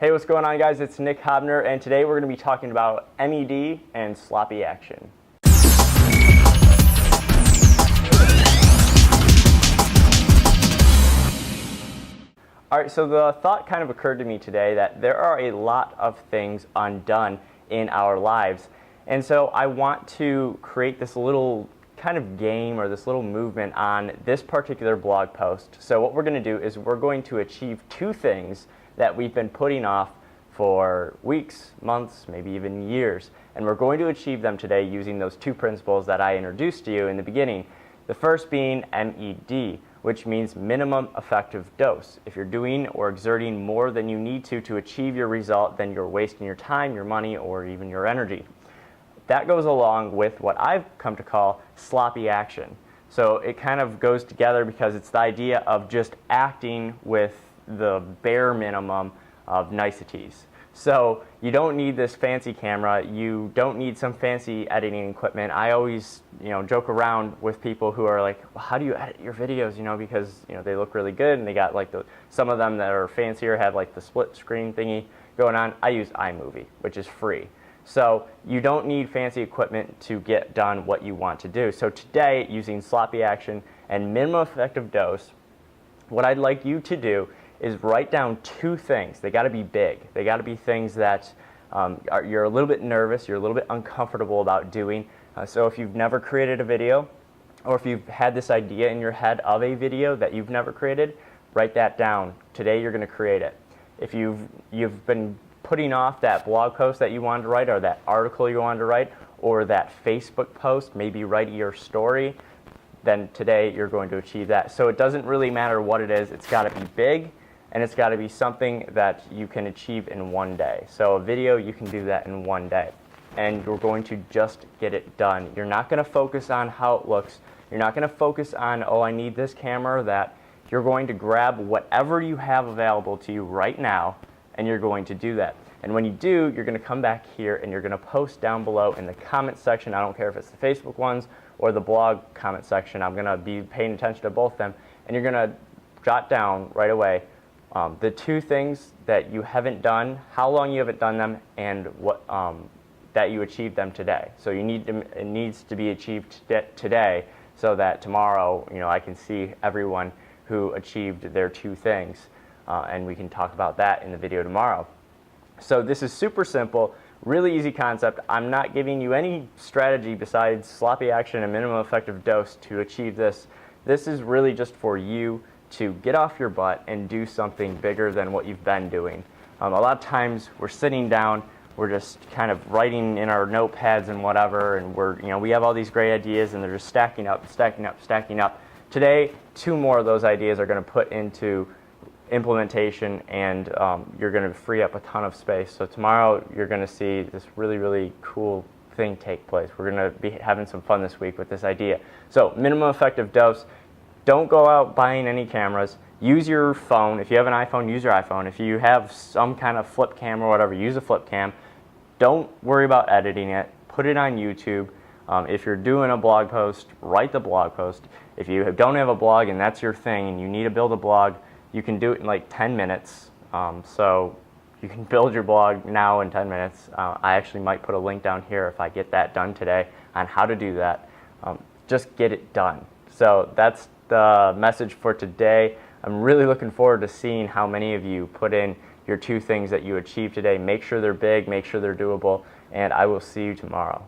Hey, what's going on, guys? It's Nick Hobner, and today we're going to be talking about MED and sloppy action. Alright, so the thought kind of occurred to me today that there are a lot of things undone in our lives, and so I want to create this little kind of game or this little movement on this particular blog post. So what we're going to do is we're going to achieve two things that we've been putting off for weeks, months, maybe even years, and we're going to achieve them today using those two principles that I introduced to you in the beginning. The first being MED, which means minimum effective dose. If you're doing or exerting more than you need to achieve your result, then you're wasting your time, your money, or even your energy. That goes along with what I've come to call sloppy action. So it kind of goes together because it's the idea of just acting with the bare minimum of niceties. So you don't need this fancy camera, you don't need some fancy editing equipment. I always, joke around with people who are like, well, how do you edit your videos? Because they look really good, and they got like some of them that are fancier have like the split screen thingy going on. I use iMovie, which is free. So you don't need fancy equipment to get done what you want to do. So today, using sloppy action and minimum effective dose, what I'd like you to do is write down two things. They got to be big. They got to be things that you're a little bit nervous, you're a little bit uncomfortable about doing. So if you've never created a video, or if you've had this idea in your head of a video that you've never created, write that down. Today you're going to create it. If you've been putting off that blog post that you wanted to write, or that article you wanted to write, or that Facebook post, maybe write your story, then today you're going to achieve that. So it doesn't really matter what it is. It's got to be big, and it's got to be something that you can achieve in one day. So a video, you can do that in one day, and you're going to just get it done. You're not going to focus on how it looks. You're not going to focus on, oh, I need this camera or that. You're going to grab whatever you have available to you right now, and you're going to do that. And when you do, you're going to come back here and you're going to post down below in the comment section. I don't care if it's the Facebook ones or the blog comment section. I'm going to be paying attention to both of them, and you're going to jot down right away the two things that you haven't done, how long you haven't done them, and what that you achieved them today. So it needs to be achieved today, so that tomorrow, I can see everyone who achieved their two things, and we can talk about that in the video tomorrow. So this is super simple, really easy concept. I'm not giving you any strategy besides sloppy action and minimum effective dose to achieve this. This is really just for you to get off your butt and do something bigger than what you've been doing. A lot of times we're sitting down, we're just kind of writing in our notepads and whatever, and we have all these great ideas, and they're just stacking up, stacking up, stacking up. Today, two more of those ideas are going to put into implementation, and you're going to free up a ton of space. So tomorrow you're going to see this really, really cool thing take place. We're going to be having some fun this week with this idea. So minimum effective dose. Don't go out buying any cameras. Use your phone. If you have an iPhone, use your iPhone. If you have some kind of flip cam or whatever, use a flip cam. Don't worry about editing it. Put it on YouTube. If you're doing a blog post, write the blog post. If you don't have a blog and that's your thing and you need to build a blog, you can do it in like 10 minutes. So you can build your blog now in 10 minutes. I actually might put a link down here if I get that done today on how to do that. Just get it done. So that's the message for today. I'm really looking forward to seeing how many of you put in your two things that you achieved today. Make sure they're big, make sure they're doable, and I will see you tomorrow.